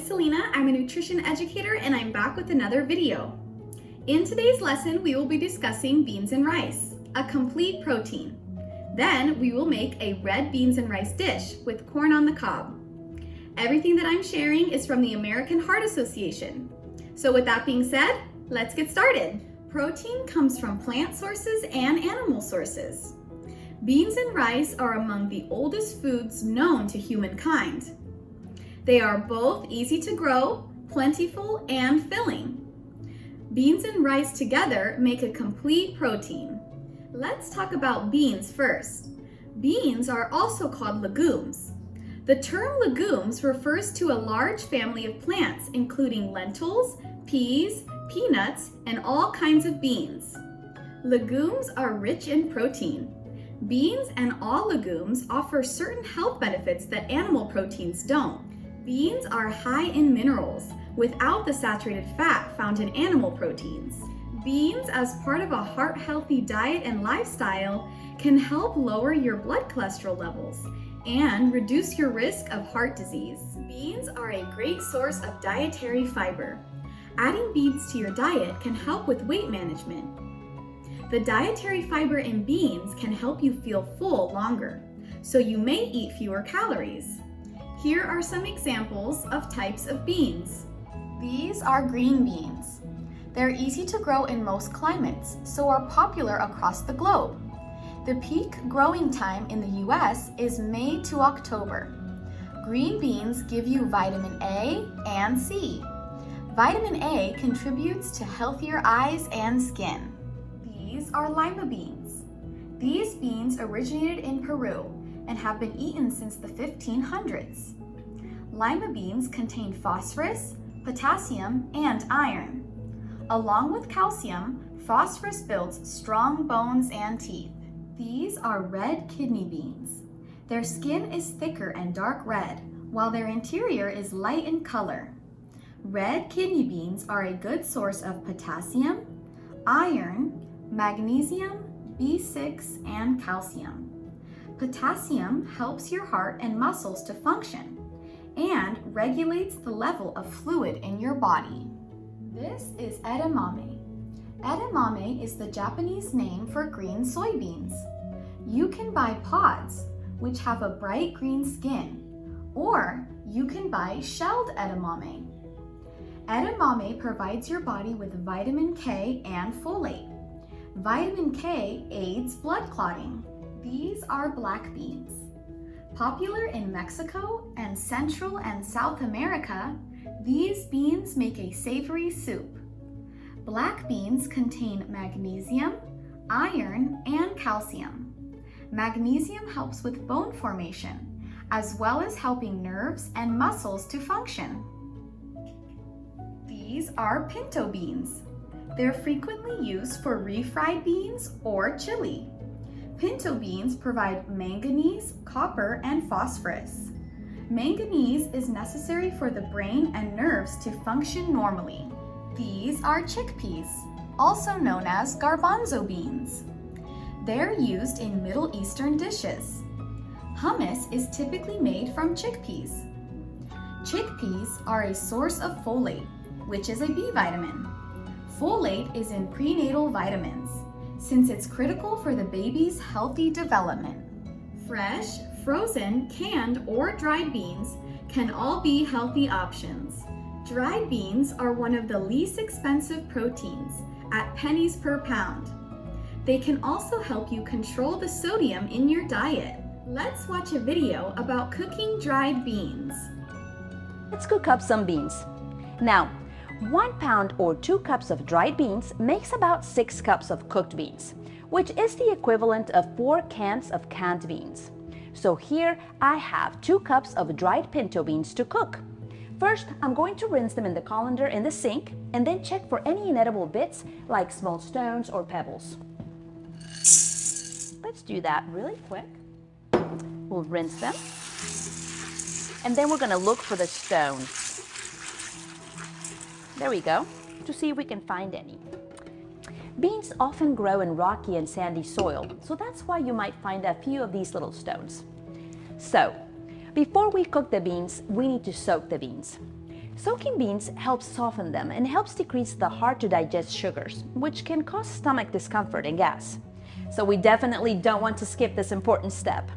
is Selena. I'm a nutrition educator and I'm back with another video. In today's lesson, we will be discussing beans and rice, a complete protein. Then we will make a red beans and rice dish with corn on the cob. Everything that I'm sharing is from the American Heart Association. So with that being said, let's get started. Protein comes from plant sources and animal sources. Beans and rice are among the oldest foods known to humankind. They are both easy to grow, plentiful, and filling. Beans and rice together make a complete protein. Let's talk about beans first. Beans are also called legumes. The term legumes refers to a large family of plants, including lentils, peas, peanuts, and all kinds of beans. Legumes are rich in protein. Beans and all legumes offer certain health benefits that animal proteins don't. Beans are high in minerals, without the saturated fat found in animal proteins. Beans, as part of a heart-healthy diet and lifestyle, can help lower your blood cholesterol levels and reduce your risk of heart disease. Beans are a great source of dietary fiber. Adding beans to your diet can help with weight management. The dietary fiber in beans can help you feel full longer, so you may eat fewer calories. Here are some examples of types of beans. These are green beans. They're easy to grow in most climates, so are popular across the globe. The peak growing time in the US is May to October. Green beans give you vitamin A and C. Vitamin A contributes to healthier eyes and skin. These are lima beans. These beans originated in Peru and have been eaten since the 1500s. Lima beans contain phosphorus, potassium, and iron. Along with calcium, phosphorus builds strong bones and teeth. These are red kidney beans. Their skin is thicker and dark red, while their interior is light in color. Red kidney beans are a good source of potassium, iron, magnesium, B6, and calcium. Potassium helps your heart and muscles to function and regulates the level of fluid in your body. This is edamame. Edamame is the Japanese name for green soybeans. You can buy pods, which have a bright green skin, or you can buy shelled edamame. Edamame provides your body with vitamin K and folate. Vitamin K aids blood clotting. These are black beans. Popular in Mexico and Central and South America, these beans make a savory soup. Black beans contain magnesium, iron, and calcium. Magnesium helps with bone formation, as well as helping nerves and muscles to function. These are pinto beans. They're frequently used for refried beans or chili. Pinto beans provide manganese, copper, and phosphorus. Manganese is necessary for the brain and nerves to function normally. These are chickpeas, also known as garbanzo beans. They're used in Middle Eastern dishes. Hummus is typically made from chickpeas. Chickpeas are a source of folate, which is a B vitamin. Folate is in prenatal vitamins, since it's critical for the baby's healthy development. Fresh, frozen, canned, or dried beans can all be healthy options. Dried beans are one of the least expensive proteins, at pennies per pound. They can also help you control the sodium in your diet. Let's watch a video about cooking dried beans. Let's cook up some beans. Now, 1 pound or 2 cups of dried beans makes about 6 cups of cooked beans, which is the equivalent of 4 cans of canned beans. So here I have 2 cups of dried pinto beans to cook. First, I'm going to rinse them in the colander in the sink and then check for any inedible bits like small stones or pebbles. Let's do that really quick. We'll rinse them and then we're going to look for the stones. There we go, to see if we can find any. Beans often grow in rocky and sandy soil, so that's why you might find a few of these little stones. So, before we cook the beans, we need to soak the beans. Soaking beans helps soften them and helps decrease the hard-to-digest sugars, which can cause stomach discomfort and gas. So we definitely don't want to skip this important step.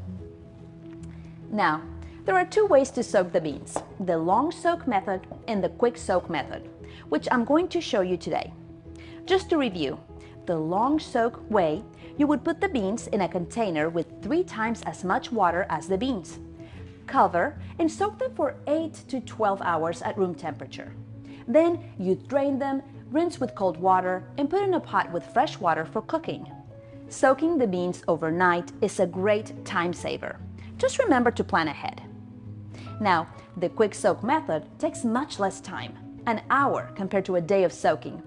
Now, there are two ways to soak the beans, the long soak method and the quick soak method, which I'm going to show you today. Just to review, the long soak way, you would put the beans in a container with 3 times as much water as the beans. Cover and soak them for 8 to 12 hours at room temperature. Then you drain them, rinse with cold water, and put in a pot with fresh water for cooking. Soaking the beans overnight is a great time saver. Just remember to plan ahead. Now, the quick soak method takes much less time, an hour compared to a day of soaking,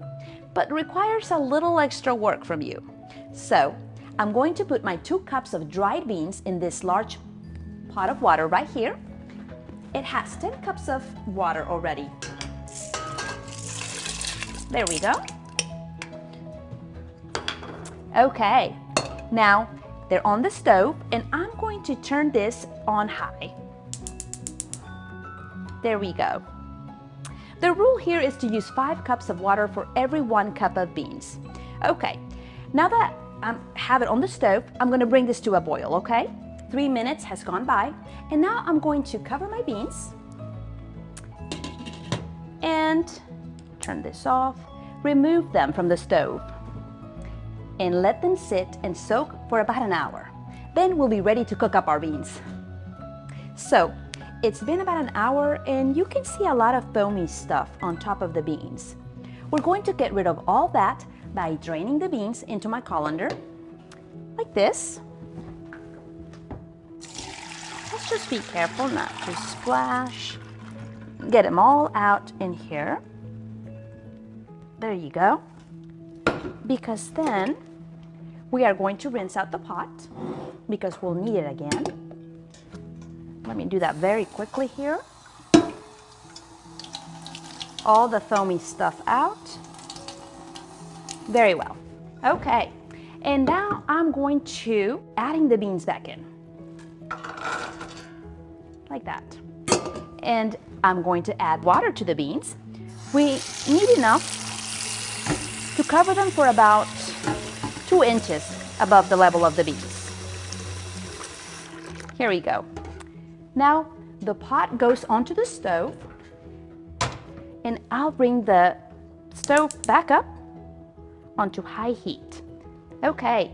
but requires a little extra work from you. So, I'm going to put my 2 cups of dried beans in this large pot of water right here. It has 10 cups of water already. There we go. Okay, now they're on the stove and I'm going to turn this on high. There we go. The rule here is to use 5 cups of water for every 1 cup of beans. Okay, now that I have it on the stove, I'm going to bring this to a boil, okay? 3 minutes has gone by, and now I'm going to cover my beans and turn this off, remove them from the stove, and let them sit and soak for about an hour. Then we'll be ready to cook up our beans. So, it's been about an hour and you can see a lot of foamy stuff on top of the beans. We're going to get rid of all that by draining the beans into my colander, like this. Let's just be careful not to splash. Get them all out in here. There you go. Because then we are going to rinse out the pot because we'll need it again. Let me do that very quickly here. All the foamy stuff out. Very well. Okay, and now I'm going to adding the beans back in. Like that. And I'm going to add water to the beans. We need enough to cover them for about 2 inches above the level of the beans. Here we go. Now the pot goes onto the stove and I'll bring the stove back up onto high heat. Okay,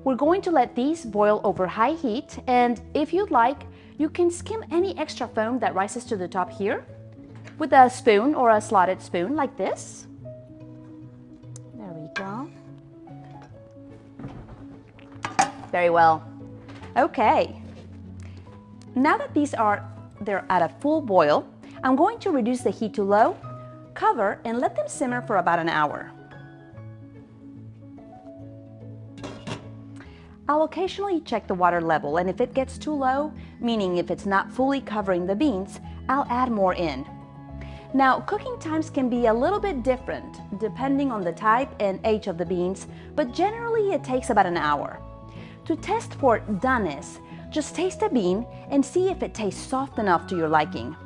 we're going to let these boil over high heat, and if you'd like, you can skim any extra foam that rises to the top here with a spoon or a slotted spoon like this. There we go. Very well. Okay. Now that they're at a full boil, I'm going to reduce the heat to low, cover, and let them simmer for about an hour. I'll occasionally check the water level, and if it gets too low, meaning if it's not fully covering the beans, I'll add more in. Now, cooking times can be a little bit different depending on the type and age of the beans, but generally it takes about an hour. To test for doneness, just taste a bean and see if it tastes soft enough to your liking.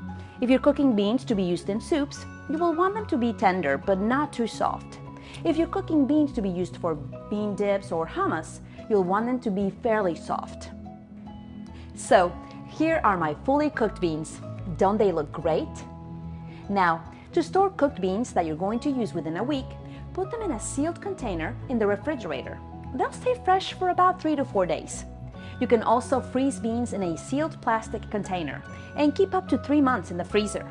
If you're cooking beans to be used in soups, you will want them to be tender but not too soft. If you're cooking beans to be used for bean dips or hummus, you'll want them to be fairly soft. So, here are my fully cooked beans. Don't they look great? Now, to store cooked beans that you're going to use within a week, put them in a sealed container in the refrigerator. They'll stay fresh for about 3 to 4 days. You can also freeze beans in a sealed plastic container and keep up to 3 months in the freezer.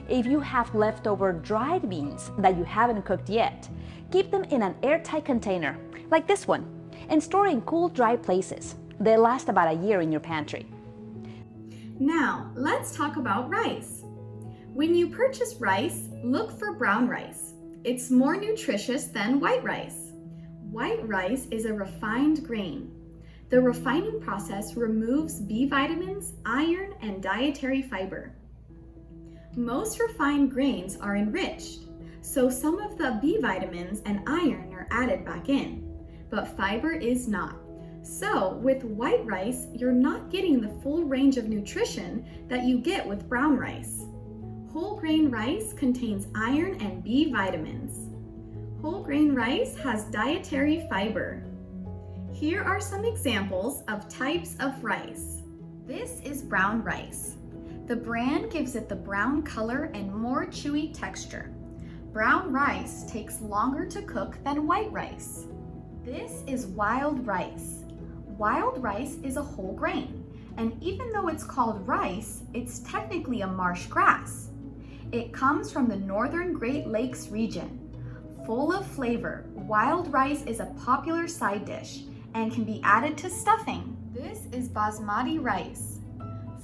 If you have leftover dried beans that you haven't cooked yet, keep them in an airtight container, like this one, and store in cool, dry places. They last about a year in your pantry. Now, let's talk about rice. When you purchase rice, look for brown rice. It's more nutritious than white rice. White rice is a refined grain. The refining process removes B vitamins, iron, and dietary fiber. Most refined grains are enriched, so some of the B vitamins and iron are added back in, but fiber is not. So with white rice, you're not getting the full range of nutrition that you get with brown rice. Whole grain rice contains iron and B vitamins. Whole grain rice has dietary fiber. Here are some examples of types of rice. This is brown rice. The brand gives it the brown color and more chewy texture. Brown rice takes longer to cook than white rice. This is wild rice. Wild rice is a whole grain, and even though it's called rice, it's technically a marsh grass. It comes from the northern Great Lakes region. Full of flavor, wild rice is a popular side dish and can be added to stuffing. This is basmati rice.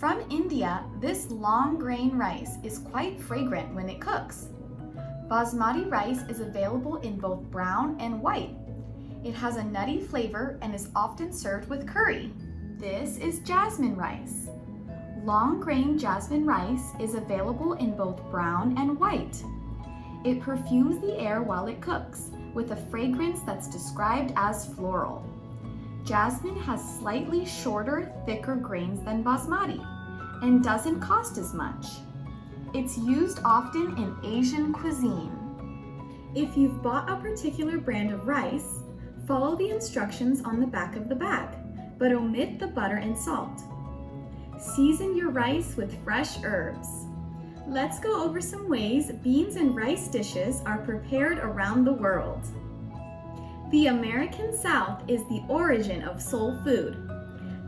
From India, this long grain rice is quite fragrant when it cooks. Basmati rice is available in both brown and white. It has a nutty flavor and is often served with curry. This is jasmine rice. Long grain jasmine rice is available in both brown and white. It perfumes the air while it cooks, with a fragrance that's described as floral. Jasmine has slightly shorter, thicker grains than basmati and doesn't cost as much. It's used often in Asian cuisine. If you've bought a particular brand of rice, follow the instructions on the back of the bag, but omit the butter and salt. Season your rice with fresh herbs. Let's go over some ways beans and rice dishes are prepared around the world. The American South is the origin of soul food.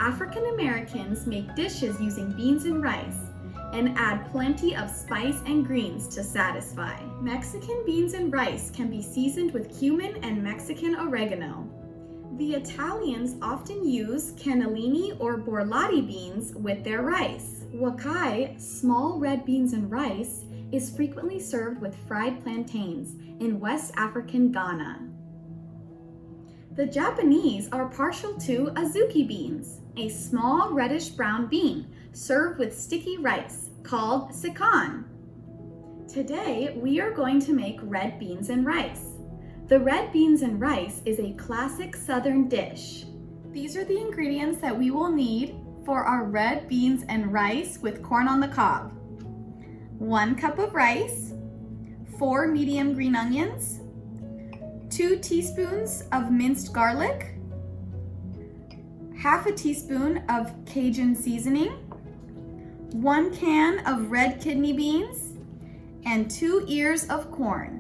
African Americans make dishes using beans and rice and add plenty of spice and greens to satisfy. Mexican beans and rice can be seasoned with cumin and Mexican oregano. The Italians often use cannellini or borlotti beans with their rice. Wakai, small red beans and rice, is frequently served with fried plantains in West African Ghana. The Japanese are partial to azuki beans, a small reddish-brown bean served with sticky rice called sekan. Today, we are going to make red beans and rice. The red beans and rice is a classic Southern dish. These are the ingredients that we will need for our red beans and rice with corn on the cob. 1 cup of rice, 4 medium green onions, 2 teaspoons of minced garlic, half a teaspoon of Cajun seasoning, 1 can of red kidney beans, and 2 ears of corn.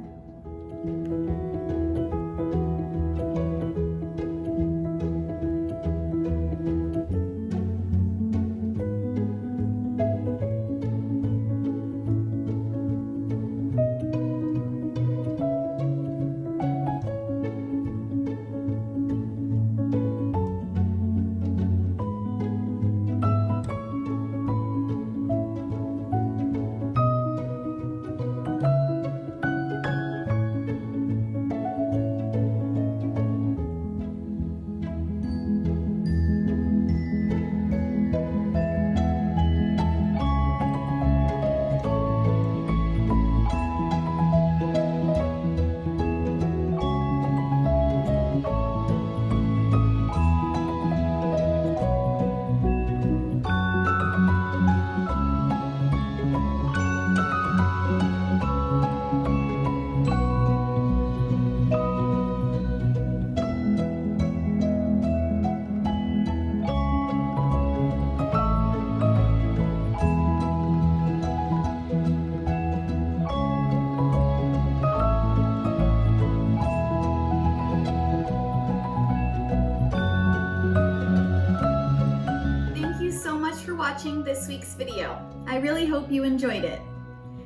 Watching this week's video. I really hope you enjoyed it.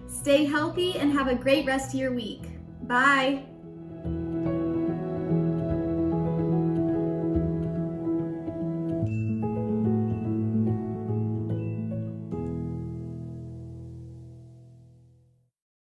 Stay healthy and have a great rest of your week. Bye!